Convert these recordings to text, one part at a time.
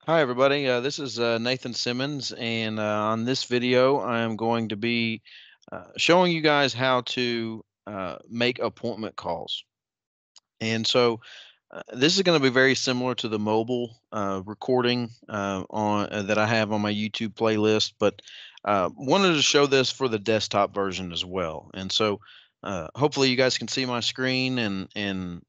Hi, everybody. This is Nathan Simmons, and on this video, I'm going to be showing you guys how to make appointment calls. And so, this is going to be very similar to the mobile recording on that I have on my YouTube playlist, but wanted to show this for the desktop version as well. And so, hopefully, you guys can see my screen. And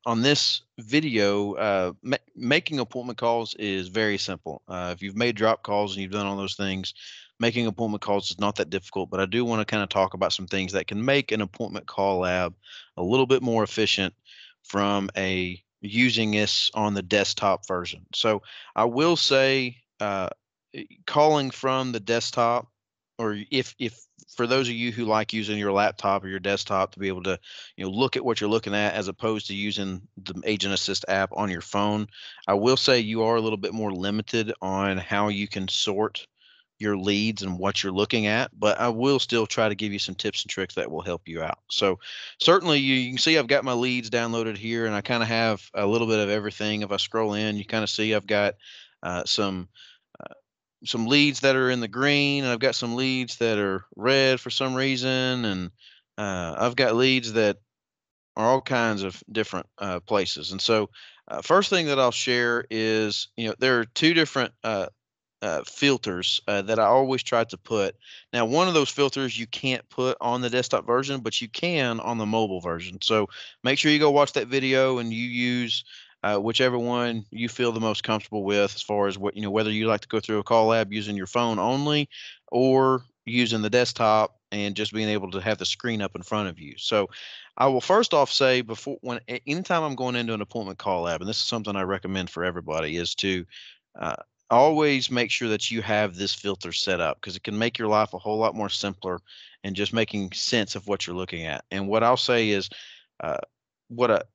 on this video, making appointment calls is very simple. If you've made drop calls and you've done all those things, making appointment calls is not that difficult. But I do want to kind of talk about some things that can make an appointment call lab a little bit more efficient from a using this on the desktop version. So I will say calling from the desktop, or if for those of you who like using your laptop or your desktop to be able to look at what you're looking at as opposed to using the Agent Assist app on your phone, I will say you are a little bit more limited on how you can sort your leads and what you're looking at, but I will still try to give you some tips and tricks that will help you out. So certainly you can see I've got my leads downloaded here, and I kind of have a little bit of everything. If I scroll in, you kind of see I've got uh, some uh, some leads that are in the green, and I've got some leads that are red for some reason, and I've got leads that are all kinds of different places. And so, first thing that I'll share is, there are two different filters that I always try to put. Now, one of those filters you can't put on the desktop version, but you can on the mobile version. So make sure you go watch that video and you use whichever one you feel the most comfortable with, as far as what whether you like to go through a call lab using your phone only, or using the desktop and just being able to have the screen up in front of you. So I will first off say, before when anytime I'm going into an appointment call lab, and this is something I recommend for everybody, is to uh, always make sure that you have this filter set up, because it can make your life a whole lot more simpler and just making sense of what you're looking at. And what I'll say is, uh, what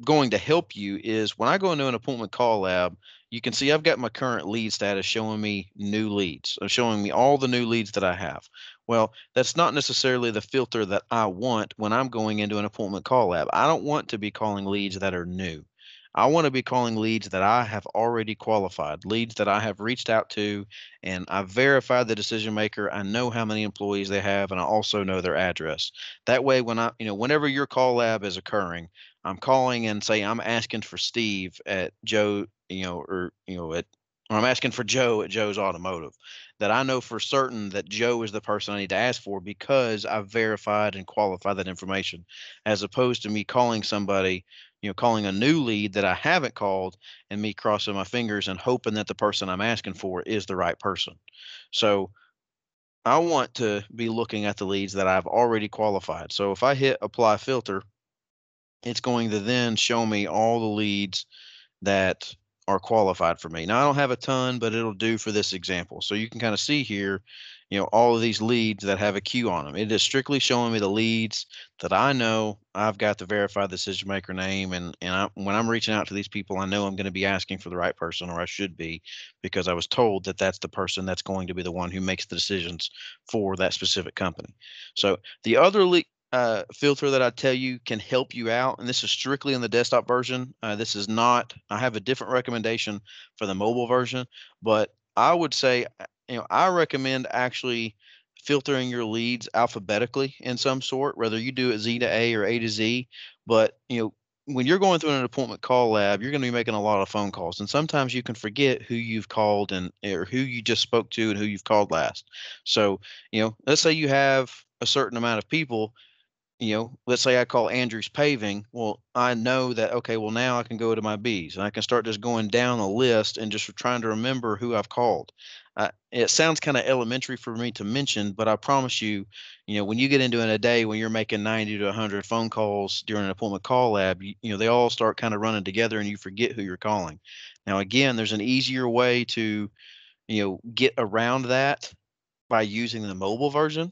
going to help you is, when I go into an appointment call lab, you can see I've got my current lead status showing me new leads, showing me all the new leads that I have. Well, that's not necessarily the filter that I want when I'm going into an appointment call lab. I don't want to be calling leads that are new. I want to be calling leads that I have already qualified, leads that I have reached out to, and I've verified the decision maker. I know how many employees they have, and I also know their address. That way, whenever your call lab is occurring, I'm calling and say I'm asking for Steve at Joe, or I'm asking for Joe at Joe's Automotive. That I know for certain that Joe is the person I need to ask for, because I've verified and qualified that information, as opposed to me calling somebody, calling a new lead that I haven't called, and me crossing my fingers and hoping that the person I'm asking for is the right person. So I want to be looking at the leads that I've already qualified. So if I hit apply filter, it's going to then show me all the leads that are qualified for me. Now, I don't have a ton, but it'll do for this example. So you can kind of see here, all of these leads that have a Q on them. It is strictly showing me the leads that I know I've got the verified decision maker name. When I'm reaching out to these people, I know I'm going to be asking for the right person, or I should be, because I was told that that's the person that's going to be the one who makes the decisions for that specific company. So the other filter that I tell you can help you out, and this is strictly in the desktop version. This is not. I have a different recommendation for the mobile version, but I would say, I recommend actually filtering your leads alphabetically in some sort, whether you do it Z to A or A to Z. But when you're going through an appointment call lab, you're going to be making a lot of phone calls, and sometimes you can forget who you've called, and or who you just spoke to and who you've called last. So, let's say you have a certain amount of people. Let's say I call Andrews Paving. Well, I know that, okay, well, now I can go to my B's and I can start just going down a list and just trying to remember who I've called. It sounds kind of elementary for me to mention, but I promise you, when you get into a day when you're making 90 to 100 phone calls during an appointment call lab, they all start kind of running together and you forget who you're calling. Now, again, there's an easier way to, get around that by using the mobile version,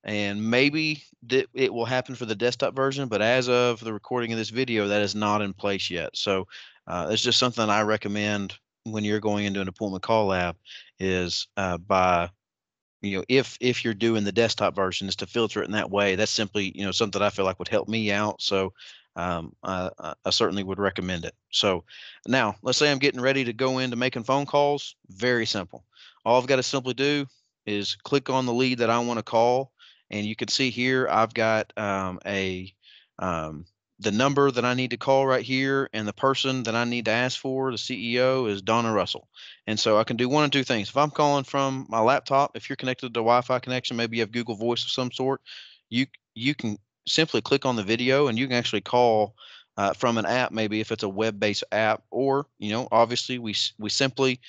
and maybe that it will happen for the desktop version, but as of the recording of this video, that is not in place yet. So it's just something I recommend when you're going into an appointment call lab, is by if you're doing the desktop version, is to filter it in that way. That's simply something I feel like would help me out. So I certainly would recommend it. So now let's say I'm getting ready to go into making phone calls. Very simple. All I've got to simply do is click on the lead that I want to call, and you can see here I've got um, the number that I need to call right here, and the person that I need to ask for, the CEO, is Donna Russell. And so I can do one of two things. If I'm calling from my laptop, if you're connected to Wi-Fi connection, maybe you have Google Voice of some sort, you you can simply click on the video and you can actually call from an app, maybe if it's a web-based app, or obviously we simply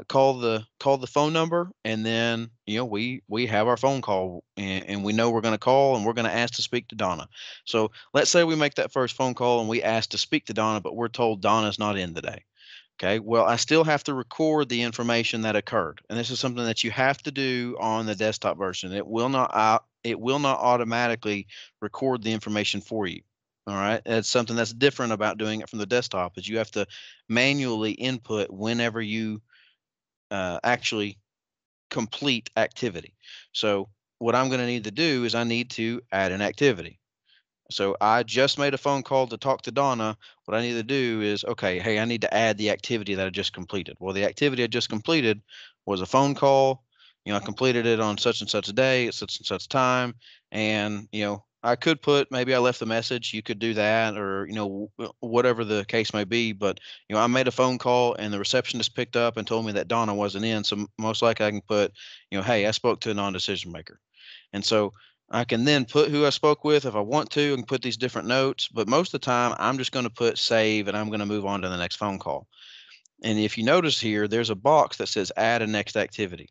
call the phone number, and then we have our phone call, and we know we're going to call and we're going to ask to speak to Donna. So let's say we make that first phone call and we ask to speak to Donna, but we're told Donna's not in today. Okay, well, I still have to record the information that occurred, and this is something that you have to do on the desktop version. It will not automatically record the information for you. All right, it's something that's different about doing it from the desktop, is you have to manually input whenever you actually complete activity. So what I'm going to need to do is I need to add an activity. So I just made a phone call to talk to Donna. What I need to do is, okay, hey, I need to add the activity that I just completed. Well, the activity I just completed was a phone call. I completed it on such and such a day at such and such time. And, I could put, maybe I left a message. You could do that, or, whatever the case may be. But, I made a phone call and the receptionist picked up and told me that Donna wasn't in. So most likely I can put, hey, I spoke to a non-decision maker. And so I can then put who I spoke with if I want to, and put these different notes. But most of the time, I'm just going to put save, and I'm going to move on to the next phone call. And if you notice here, there's a box that says add a next activity.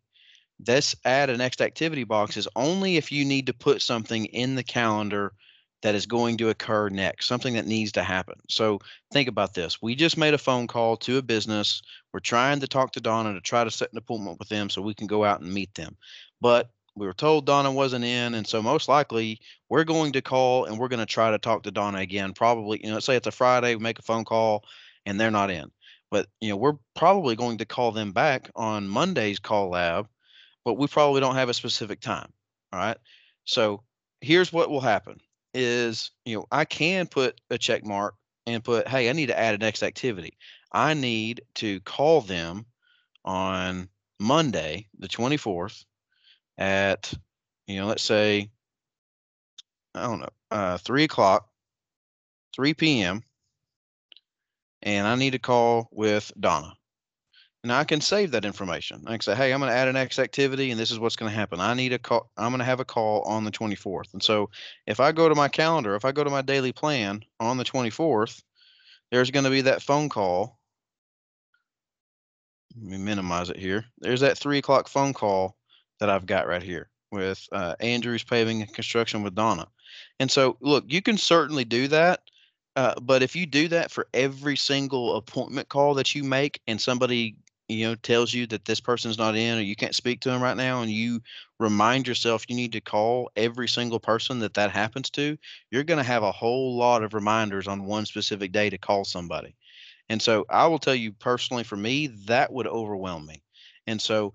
This add a next activity box is only if you need to put something in the calendar that is going to occur next, something that needs to happen. So think about this. We just made a phone call to a business. We're trying to talk to Donna to try to set an appointment with them so we can go out and meet them. But we were told Donna wasn't in. And so most likely we're going to call and we're going to try to talk to Donna again. Probably, let's say it's a Friday, we make a phone call and they're not in. But, we're probably going to call them back on Monday's call lab, but we probably don't have a specific time. All right. So here's what will happen is, I can put a check mark and put, hey, I need to add a next activity. I need to call them on Monday, the 24th at, let's say, I don't know, 3 o'clock, 3 p.m. And I need to call with Donna. Now I can save that information. I can say, hey, I'm going to add an X activity and this is what's going to happen. I need a call. I'm going to have a call on the 24th. And so if I go to my calendar, if I go to my daily plan on the 24th, there's going to be that phone call. Let me minimize it here. There's that 3 o'clock phone call that I've got right here with Andrews Paving and Construction with Donna. And so, look, you can certainly do that. But if you do that for every single appointment call that you make, and somebody, tells you that this person's not in or you can't speak to them right now, and you remind yourself you need to call every single person that happens to, you're going to have a whole lot of reminders on one specific day to call somebody. And so I will tell you personally, for me, that would overwhelm me. And so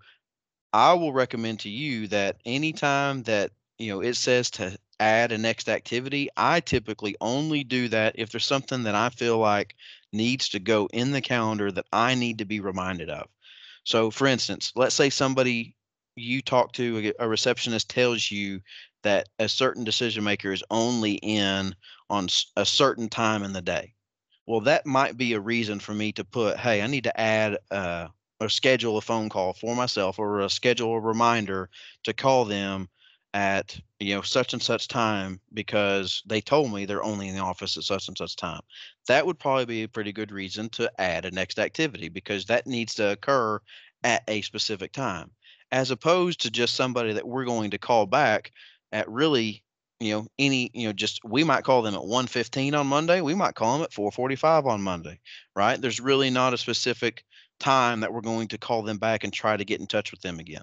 I will recommend to you that anytime that, it says to add a next activity, I typically only do that if there's something that I feel like needs to go in the calendar that I need to be reminded of. So for instance, let's say somebody you talk to, a receptionist tells you that a certain decision maker is only in on a certain time in the day. Well, that might be a reason for me to put, hey, I need to add or schedule a phone call for myself, or schedule a reminder to call them at such and such time, because they told me they're only in the office at such and such time. That would probably be a pretty good reason to add a next activity, because that needs to occur at a specific time, as opposed to just somebody that we're going to call back at really any just, we might call them at 1:15 on Monday, we might call them at 4:45 on Monday, right? There's really not a specific time that we're going to call them back and try to get in touch with them again.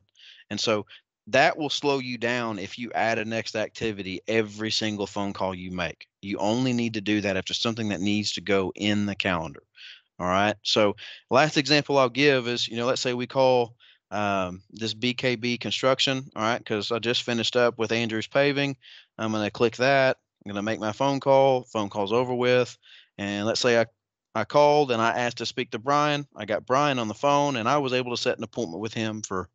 And so that will slow you down if you add a next activity every single phone call you make. You only need to do that if there's something that needs to go in the calendar. All right. So last example I'll give is, let's say we call this BKB construction. All right. Because I just finished up with Andrews Paving. I'm going to click that. I'm going to make my phone call. Phone call's over with. And let's say I called and I asked to speak to Brian. I got Brian on the phone and I was able to set an appointment with him for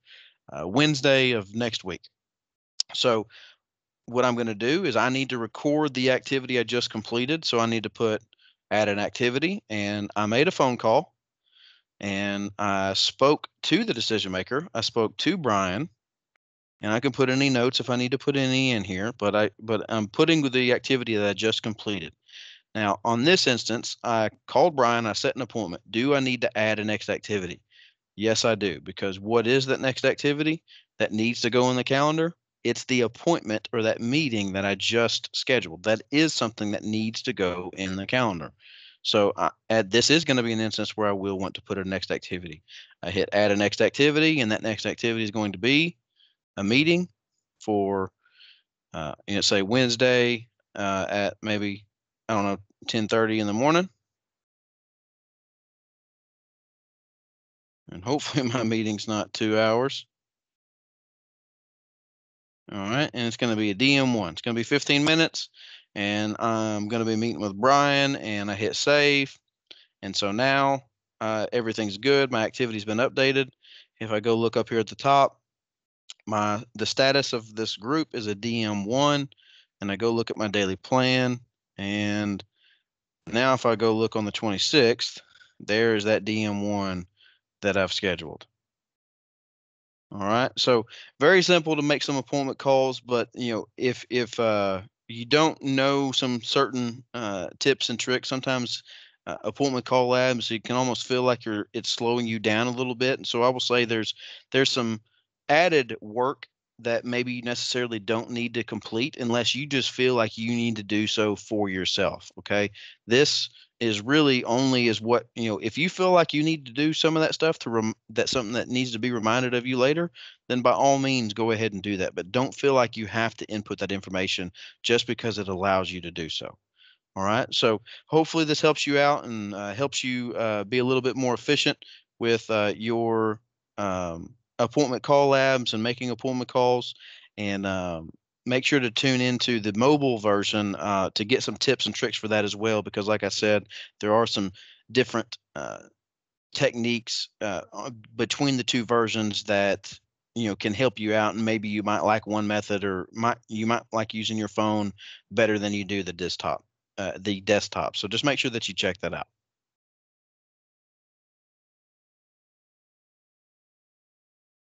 Wednesday of next week. So what I'm going to do is I need to record the activity I just completed. So I need to put add an activity, and I made a phone call and I spoke to the decision maker. I spoke to Brian, and I can put any notes if I need to put any in here, but I'm putting the activity that I just completed. Now, on this instance, I called Brian, I set an appointment. Do I need to add a next activity? Yes, I do, because what is that next activity that needs to go in the calendar? It's the appointment or that meeting that I just scheduled. That is something that needs to go in the calendar. So this is going to be an instance where I will want to put a next activity. I hit add a next activity, and that next activity is going to be a meeting for, say Wednesday at maybe, I don't know, 10:30 in the morning. And hopefully my meeting's not 2 hours. All right, and it's going to be a DM1. It's going to be 15 minutes, and I'm going to be meeting with Brian, and I hit save. And so now everything's good. My activity's been updated. If I go look up here at the top, the status of this group is a DM1, and I go look at my daily plan, and now if I go look on the 26th, there is that DM1 that I've scheduled. All right. So very simple to make some appointment calls, but if you don't know some certain tips and tricks, sometimes appointment call labs, you can almost feel like it's slowing you down a little bit. And so I will say there's some added work that maybe you necessarily don't need to complete unless you just feel like you need to do so for yourself. Okay. This is really only is what, if you feel like you need to do some of that stuff that's something that needs to be reminded of you later, then by all means go ahead and do that. But don't feel like you have to input that information just because it allows you to do so. All right. So hopefully this helps you out and helps you be a little bit more efficient with your appointment call labs and making appointment calls. And make sure to tune into the mobile version to get some tips and tricks for that as well. Because like I said, there are some different techniques between the two versions that can help you out, and maybe you might like one method or you might like using your phone better than you do the desktop. So just make sure that you check that out.